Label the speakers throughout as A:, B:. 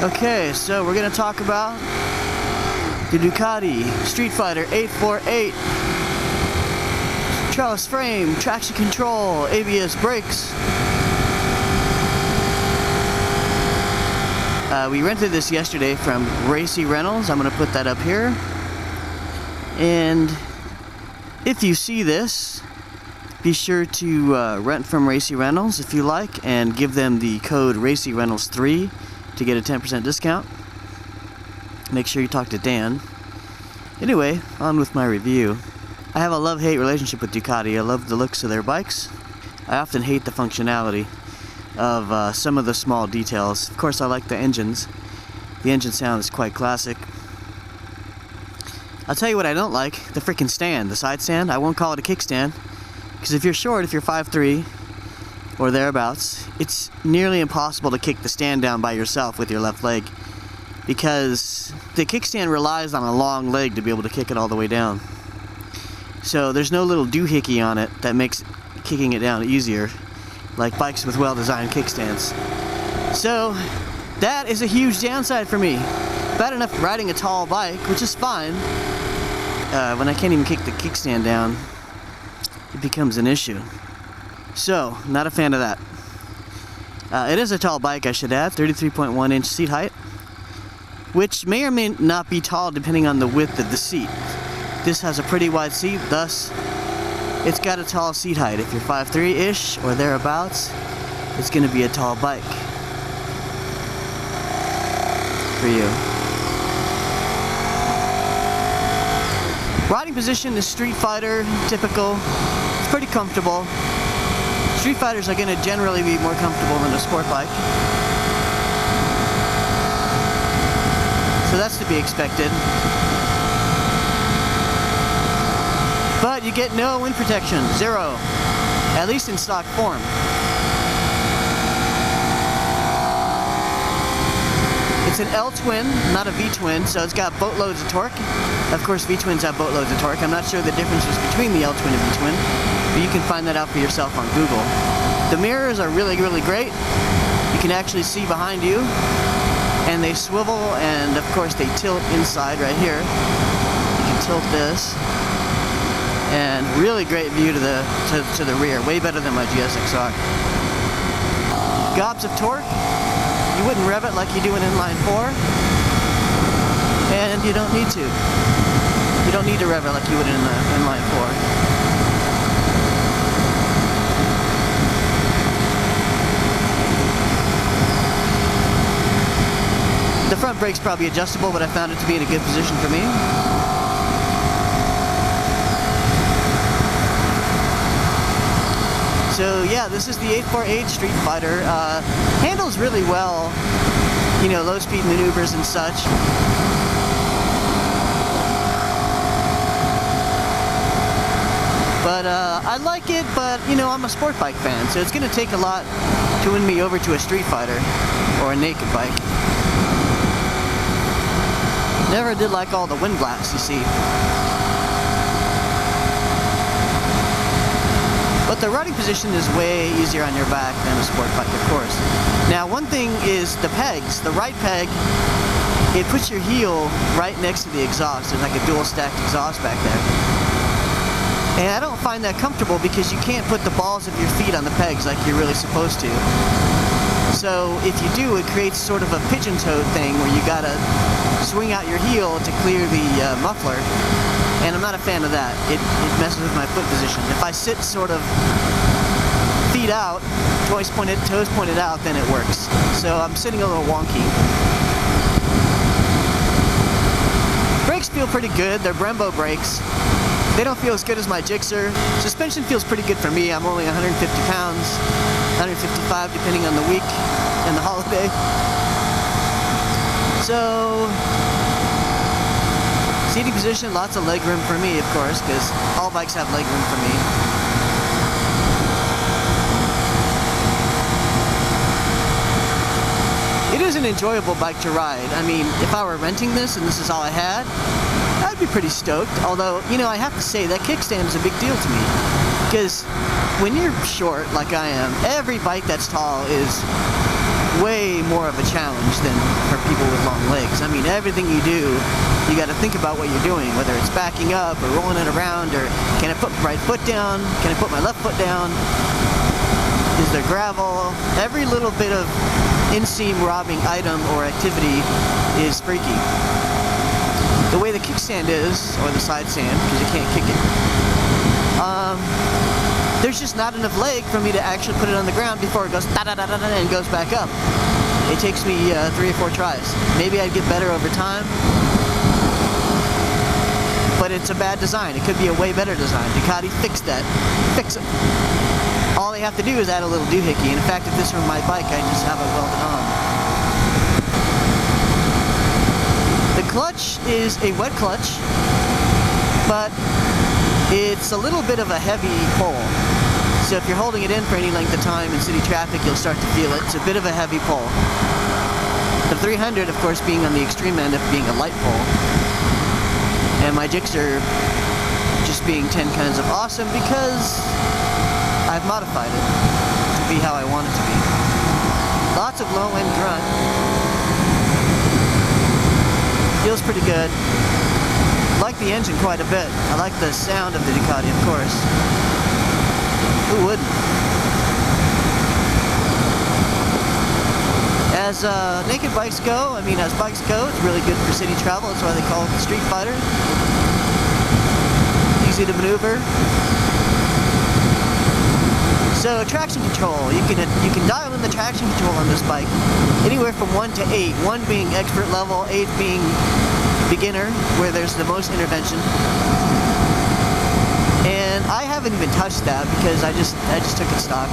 A: Okay, so we're going to talk about the Ducati Streetfighter 848. Trellis frame, traction control, ABS brakes. We rented this yesterday from Racy Rentals. I'm going to put that up here. And if you see this, be sure to rent from Racy Rentals if you like, and give them the code RACYRentals3 to get a 10% discount. Make sure you talk to Dan. Anyway, on with my review. I have a love-hate relationship with Ducati. I love the looks of their bikes. I often hate the functionality of some of the small details. Of course, I like the engines. The engine sound is quite classic. I'll tell you what I don't like, the freaking stand, the side stand. I won't call it a kickstand, because if you're short, if you're 5'3", or thereabouts, it's nearly impossible to kick the stand down by yourself with your left leg, because the kickstand relies on a long leg to be able to kick it all the way down. So there's no little doohickey on it that makes kicking it down easier, like bikes with well-designed kickstands. So that is a huge downside for me. Bad enough riding a tall bike, which is fine. When I can't even kick the kickstand down, it becomes an issue. So, not a fan of that. It is a tall bike, I should add, 33.1 inch seat height, which may or may not be tall depending on the width of the seat. This has a pretty wide seat, thus it's got a tall seat height. If you're 5'3"-ish or thereabouts, it's going to be a tall bike for you. Riding position is Streetfighter, typical. It's pretty comfortable. Streetfighters are going to generally be more comfortable than a sport bike, so that's to be expected. But you get no wind protection, zero, at least in stock form. It's an L-twin, not a V-twin, so it's got boatloads of torque. Of course, V-twins have boatloads of torque. I'm not sure the differences between the L-twin and V-twin, but you can find that out for yourself on Google. The mirrors are really, really great. You can actually see behind you, and they swivel, and of course they tilt inside right here. You can tilt this, and really great view to the rear, way better than my GSX-R. Gobs of torque. You wouldn't rev it like you do in inline 4, and you don't need to. You don't need to rev it like you would in inline 4. The front brake's probably adjustable, but I found it to be in a good position for me. So yeah, this is the 848 Streetfighter. Handles really well, you know, low speed maneuvers and such. But I like it, but you know, I'm a sport bike fan, so it's going to take a lot to win me over to a Streetfighter or a naked bike. Never did like all the wind blasts, you see. But the riding position is way easier on your back than a sport bike, of course. Now, one thing is the pegs. The right peg, it puts your heel right next to the exhaust. There's like a dual stacked exhaust back there. And I don't find that comfortable because you can't put the balls of your feet on the pegs like you're really supposed to. So if you do, it creates sort of a pigeon-toed thing where you gotta swing out your heel to clear the muffler. And I'm not a fan of that. It messes with my foot position. If I sit sort of feet out, toes pointed out, then it works. So I'm sitting a little wonky. Brakes feel pretty good. They're Brembo brakes. They don't feel as good as my Gixxer. Suspension feels pretty good for me. I'm only 150 pounds, 155 depending on the week and the holiday. So, seating position, lots of leg room for me, of course, because all bikes have leg room for me. It is an enjoyable bike to ride. I mean, if I were renting this and this is all I had, I'd be pretty stoked. Although, you know, I have to say that kickstand is a big deal to me, because when you're short like I am, every bike that's tall is way way more of a challenge than for people with long legs. I mean, everything you do, you got to think about what you're doing, whether it's backing up or rolling it around, or can I put my right foot down? Can I put my left foot down? Is there gravel? Every little bit of inseam robbing item or activity is freaky. The way the kickstand is, or the side stand, because you can't kick it, there's just not enough leg for me to actually put it on the ground before it goes da-da-da-da-da and goes back up. It takes me 3 or 4 tries. Maybe I'd get better over time, but it's a bad design. It could be a way better design. Ducati fixed that. Fix it. All they have to do is add a little doohickey. And in fact, if this were my bike, I'd just have it welded on. The clutch is a wet clutch, but it's a little bit of a heavy pull. So if you're holding it in for any length of time in city traffic, you'll start to feel it. It's a bit of a heavy pull. The 300, of course, being on the extreme end of being a light pull. And my Gixxer just being 10 kinds of awesome because I've modified it to be how I want it to be. Lots of low-end grunt. Feels pretty good. Like the engine quite a bit. I like the sound of the Ducati, of course. Who wouldn't? As naked bikes go, as bikes go, it's really good for city travel. That's why they call it the Streetfighter. Easy to maneuver. So traction control, you can dial in the traction control on this bike anywhere from 1 to 8. 1 being expert level, 8 being beginner, where there's the most intervention. And I haven't even touched that because I just took it stock.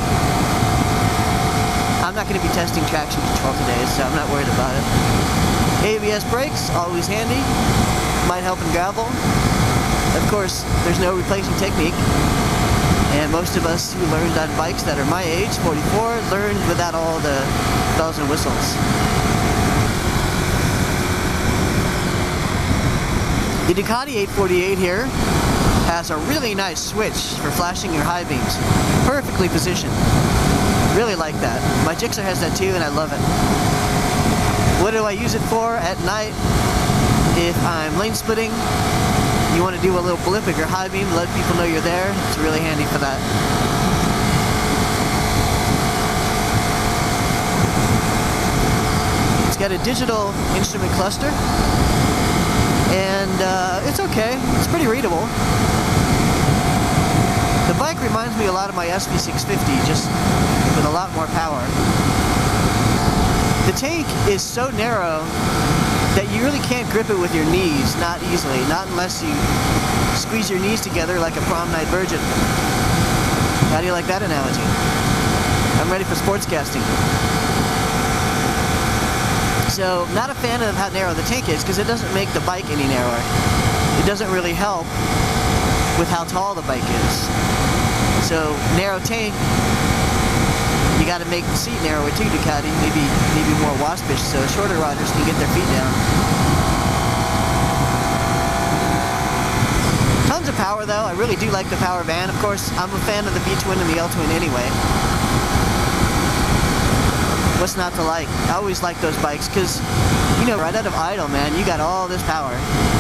A: I'm not going to be testing traction control today, so I'm not worried about it. ABS brakes, always handy. Might help in gravel. Of course, there's no replacing technique. And most of us who learned on bikes that are my age, 44, learned without all the bells and whistles. The Ducati 848 here has a really nice switch for flashing your high beams. Perfectly positioned. Really like that. My Gixxer has that too, and I love it. What do I use it for at night? If I'm lane splitting, you want to do a little blip of your high beam, let people know you're there. It's really handy for that. It's got a digital instrument cluster, and it's okay. It's pretty readable. The bike reminds me a lot of my SV650, just with a lot more power. The tank is so narrow that you really can't grip it with your knees, not easily, not unless you squeeze your knees together like a prom night virgin. How do you like that analogy? I'm ready for sportscasting. So, not a fan of how narrow the tank is, because it doesn't make the bike any narrower. It doesn't really help with how tall the bike is. So, narrow tank, you got to make the seat narrower too, Ducati. Maybe more waspish, so shorter riders can get their feet down. Tons of power though. I really do like the power van. Of course, I'm a fan of the V-twin and the L-twin anyway. What's not to like? I always like those bikes because, right out of idle, man, you got all this power.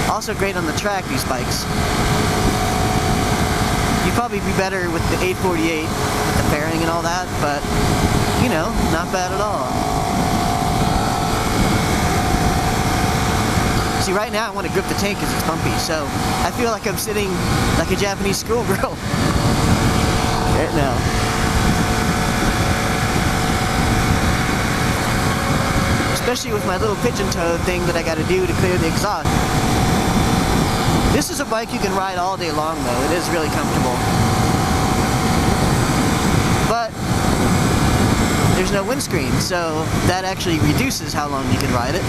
A: Also great on the track, these bikes. You'd probably be better with the 848, with the fairing and all that, but, not bad at all. See, right now I want to grip the tank because it's bumpy, so I feel like I'm sitting like a Japanese schoolgirl right now. Especially with my little pigeon toe thing that I got to do to clear the exhaust. This is a bike you can ride all day long though. It is really comfortable. But there's no windscreen, so that actually reduces how long you can ride it.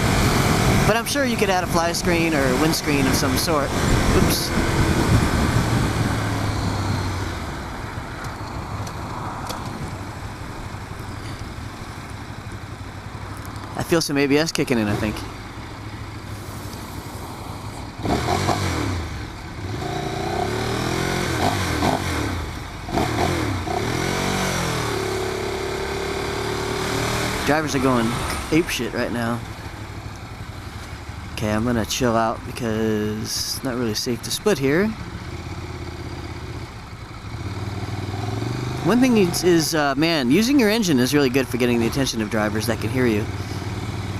A: But I'm sure you could add a fly screen or a windscreen of some sort. Oops. I feel some ABS kicking in, I think. Drivers are going apeshit right now. Okay, I'm gonna chill out because it's not really safe to split here. One thing is, man, using your engine is really good for getting the attention of drivers that can hear you.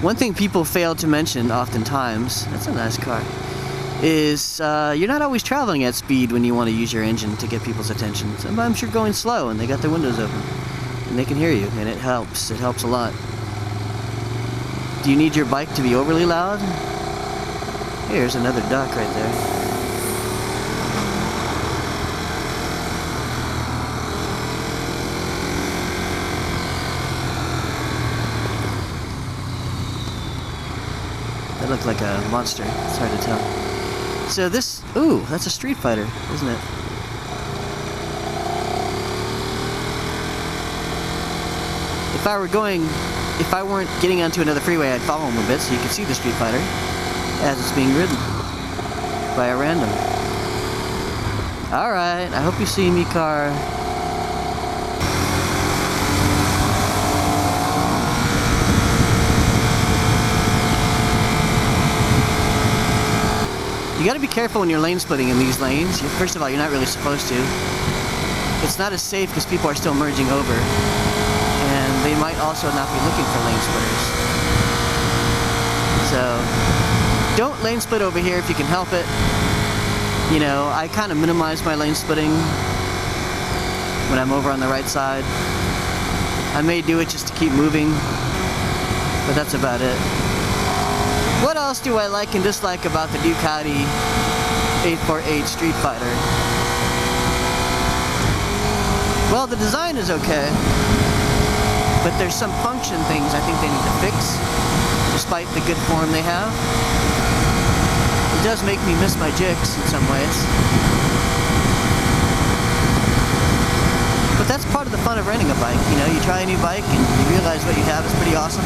A: One thing people fail to mention oftentimes, that's a nice car, is you're not always traveling at speed when you want to use your engine to get people's attention. Sometimes you're going slow and they got their windows open and they can hear you, and it helps a lot. Do you need your bike to be overly loud? Here's another duck right there. That looked like a monster. It's hard to tell. So this, ooh, that's a Streetfighter, isn't it? If I weren't getting onto another freeway, I'd follow him a bit so you could see the Streetfighter as it's being ridden by a random. Alright, I hope you see me, car. You gotta be careful when you're lane splitting in these lanes. First of all, you're not really supposed to. It's not as safe because people are still merging over. And they might also not be looking for lane splitters. So, don't lane split over here if you can help it. You know, I kind of minimize my lane splitting when I'm over on the right side. I may do it just to keep moving, but that's about it. What else do I like and dislike about the Ducati 848 Streetfighter? Well, the design is okay, but there's some function things I think they need to fix, despite the good form they have. It does make me miss my jigs in some ways. But that's part of the fun of renting a bike, you know, you try a new bike and you realize what you have is pretty awesome.